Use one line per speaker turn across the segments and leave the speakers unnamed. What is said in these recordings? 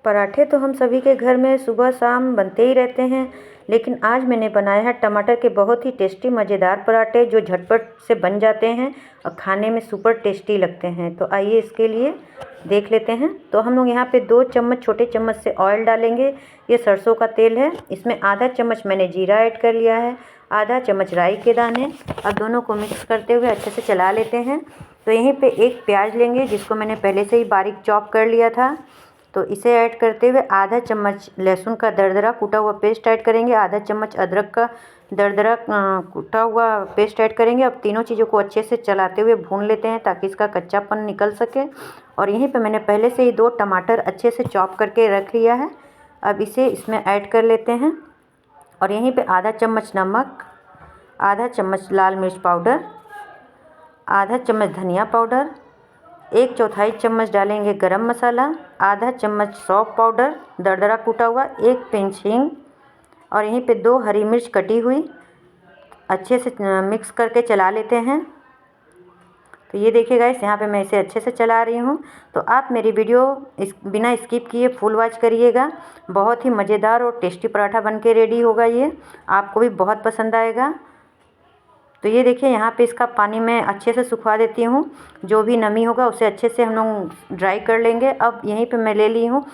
पराठे तो हम सभी के घर में सुबह शाम बनते ही रहते हैं, लेकिन आज मैंने बनाया है टमाटर के बहुत ही टेस्टी मज़ेदार पराठे जो झटपट से बन जाते हैं और खाने में सुपर टेस्टी लगते हैं। तो आइए इसके लिए देख लेते हैं। तो हम लोग यहाँ पे 2 चम्मच छोटे चम्मच से ऑयल डालेंगे। ये सरसों का तेल है। इसमें आधा चम्मच मैंने जीरा ऐड कर लिया है, आधा चम्मच राई के दाने। अब दोनों को मिक्स करते हुए अच्छे से चला लेते हैं। तो यहीं पे एक प्याज लेंगे जिसको मैंने पहले से ही बारीक चॉप कर लिया था। तो इसे ऐड करते हुए आधा चम्मच लहसुन का दरदरा कूटा हुआ पेस्ट ऐड करेंगे, आधा चम्मच अदरक का दरदरा कूटा हुआ पेस्ट ऐड करेंगे। अब तीनों चीज़ों को अच्छे से चलाते हुए भून लेते हैं ताकि इसका कच्चापन निकल सके। और यहीं पे मैंने पहले से ही 2 टमाटर अच्छे से चॉप करके रख लिया है। अब इसे इसमें ऐड कर लेते हैं। और यहीं पे आधा चम्मच नमक, आधा चम्मच लाल मिर्च पाउडर, आधा चम्मच धनिया पाउडर, 1/4 चम्मच डालेंगे गरम मसाला, आधा चम्मच सौंफ पाउडर दरदरा कूटा हुआ, 1 पिंच हींग और यहीं पे 2 हरी मिर्च कटी हुई। अच्छे से मिक्स करके चला लेते हैं। तो ये देखिए गाइस, यहाँ पे मैं इसे अच्छे से चला रही हूँ। तो आप मेरी वीडियो बिना स्किप किए फुल वॉच करिएगा। बहुत ही मज़ेदार और टेस्टी पराठा बन के रेडी होगा। ये आपको भी बहुत पसंद आएगा। तो ये देखिए, यहाँ पे इसका पानी मैं अच्छे से सुखवा देती हूँ। जो भी नमी होगा उसे अच्छे से हम लोग ड्राई कर लेंगे। अब यहीं पे मैं ले ली हूँ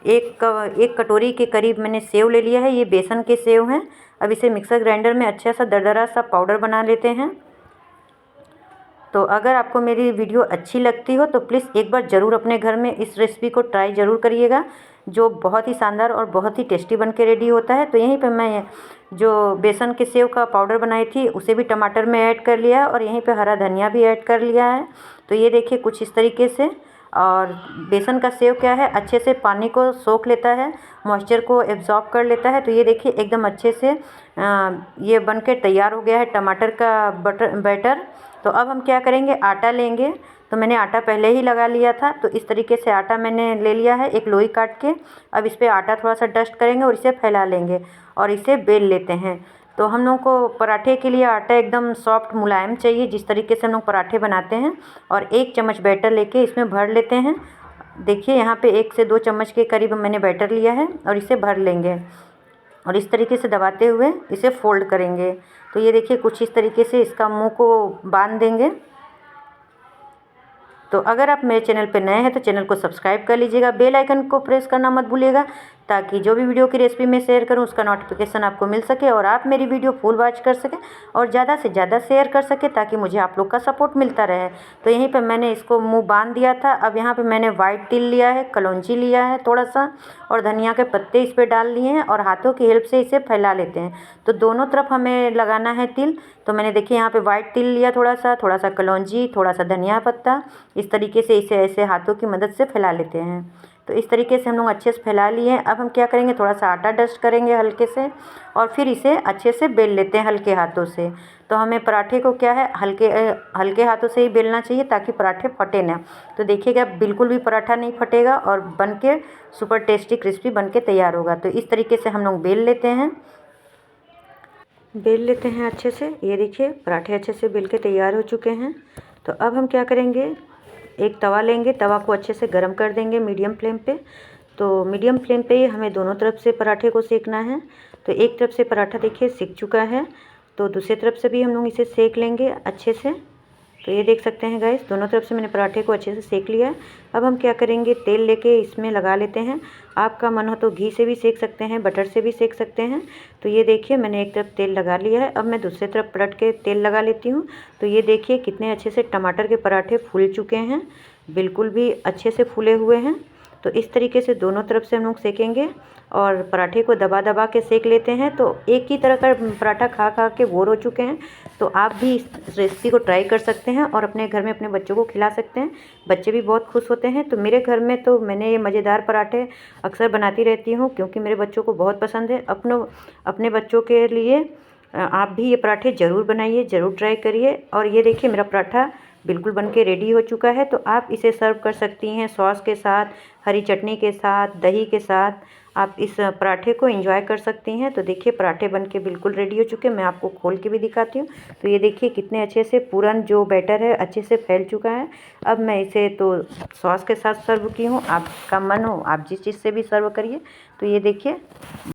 एक कटोरी के करीब मैंने सेव ले लिया है। ये बेसन के सेव हैं। अब इसे मिक्सर ग्राइंडर में अच्छा सा दरदरा सा पाउडर बना लेते हैं। तो अगर आपको मेरी वीडियो अच्छी लगती हो तो प्लीज़ एक बार ज़रूर अपने घर में इस रेसिपी को ट्राई ज़रूर करिएगा, जो बहुत ही शानदार और बहुत ही टेस्टी बन के रेडी होता है। तो यहीं पे मैं जो बेसन के सेव का पाउडर बनाई थी उसे भी टमाटर में ऐड कर लिया और यहीं पे हरा धनिया भी ऐड कर लिया है। तो ये देखिए कुछ इस तरीके से। और बेसन का सेव क्या है, अच्छे से पानी को सोख लेता है, मॉइस्चर को एब्जॉर्ब कर लेता है। तो ये देखिए एकदम अच्छे से ये बन के तैयार हो गया है टमाटर का बैटर। तो अब हम क्या करेंगे, आटा लेंगे। तो मैंने आटा पहले ही लगा लिया था। तो इस तरीके से आटा मैंने ले लिया है एक लोई काट के। अब इस पर आटा थोड़ा सा डस्ट करेंगे और इसे फैला लेंगे और इसे बेल लेते हैं। तो हम लोग को पराठे के लिए आटा एकदम सॉफ्ट मुलायम चाहिए, जिस तरीके से हम लोग पराठे बनाते हैं। और 1 चम्मच बैटर लेके इसमें भर लेते हैं। देखिए यहाँ पे 1 से 2 चम्मच के करीब मैंने बैटर लिया है और इसे भर लेंगे और इस तरीके से दबाते हुए इसे फोल्ड करेंगे। तो ये देखिए कुछ इस तरीके से इसका मुंह को बांध देंगे। तो अगर आप मेरे चैनल पर नए हैं तो चैनल को सब्सक्राइब कर लीजिएगा, बेल आइकन को प्रेस करना मत भूलिएगा, ताकि जो भी वीडियो की रेसिपी मैं शेयर करूं उसका नोटिफिकेशन आपको मिल सके और आप मेरी वीडियो फुल वॉच कर सकें और ज़्यादा से ज़्यादा शेयर कर सके, ताकि मुझे आप लोग का सपोर्ट मिलता रहे। तो यहीं पे मैंने इसको मुंह बांध दिया था। अब यहाँ पे मैंने वाइट तिल लिया है, कलौंजी लिया है थोड़ा सा और धनिया के पत्ते इस पर डाल लिए हैं और हाथों की हेल्प से इसे फैला लेते हैं। तो दोनों तरफ हमें लगाना है तिल। तो मैंने देखिए यहाँ पे वाइट तिल लिया, थोड़ा सा कलौंजी, थोड़ा सा धनिया पत्ता। इस तरीके से इसे ऐसे हाथों की मदद से फैला लेते हैं। तो इस तरीके से हम लोग अच्छे से फैला लिए हैं। अब हम क्या करेंगे, थोड़ा सा आटा डस्ट करेंगे हल्के से और फिर इसे अच्छे से बेल लेते हैं हल्के हाथों से। तो हमें पराठे को क्या है, हल्के हाथों से ही बेलना चाहिए ताकि पराठे फटे ना। तो देखिएगा बिल्कुल भी पराठा नहीं फटेगा और बन के सुपर टेस्टी क्रिस्पी बन के तैयार होगा। तो इस तरीके से हम लोग बेल लेते हैं अच्छे से। ये देखिए पराठे अच्छे से बेल के तैयार हो चुके हैं। तो अब हम क्या करेंगे, एक तवा लेंगे, तवा को अच्छे से गर्म कर देंगे मीडियम फ्लेम पे। तो मीडियम फ्लेम पे ही हमें दोनों तरफ से पराठे को सेकना है। तो एक तरफ से पराठा देखिए सिक चुका है, तो दूसरी तरफ से भी हम लोग इसे सेक लेंगे अच्छे से। तो ये देख सकते हैं गाइस, दोनों तरफ से मैंने पराठे को अच्छे से सेक लिया है। अब हम क्या करेंगे, तेल लेके इसमें लगा लेते हैं। आपका मन हो तो घी से भी सेक सकते हैं, बटर से भी सेक सकते हैं। तो ये देखिए मैंने एक तरफ तेल लगा लिया है। अब मैं दूसरी तरफ पलट के तेल लगा लेती हूँ। तो ये देखिए कितने अच्छे से टमाटर के पराठे फूल चुके हैं, बिल्कुल भी अच्छे से फूले हुए हैं। तो इस तरीके से दोनों तरफ से हम लोग सेकेंगे और पराठे को दबा दबा के सेक लेते हैं। तो एक ही तरह का पराठा खा खा के बोर हो चुके हैं, तो आप भी इस रेसिपी को ट्राई कर सकते हैं और अपने घर में अपने बच्चों को खिला सकते हैं। बच्चे भी बहुत खुश होते हैं। तो मेरे घर में तो मैंने ये मज़ेदार पराठे अक्सर बनाती रहती हूँ, क्योंकि मेरे बच्चों को बहुत पसंद है। अपने बच्चों के लिए आप भी ये पराठे ज़रूर बनाइए, ज़रूर ट्राई करिए। और ये देखिए मेरा पराठा बिल्कुल बन के रेडी हो चुका है। तो आप इसे सर्व कर सकती हैं सॉस के साथ, हरी चटनी के साथ, दही के साथ। आप इस पराठे को एंजॉय कर सकती हैं। तो देखिए पराठे बन के बिल्कुल रेडी हो चुके हैं। मैं आपको खोल के भी दिखाती हूँ। तो ये देखिए कितने अच्छे से पूरन जो बैटर है अच्छे से फैल चुका है। अब मैं इसे तो सॉस के साथ सर्व की हूँ। आपका मन हो आप जिस चीज़ से भी सर्व करिए। तो ये देखिए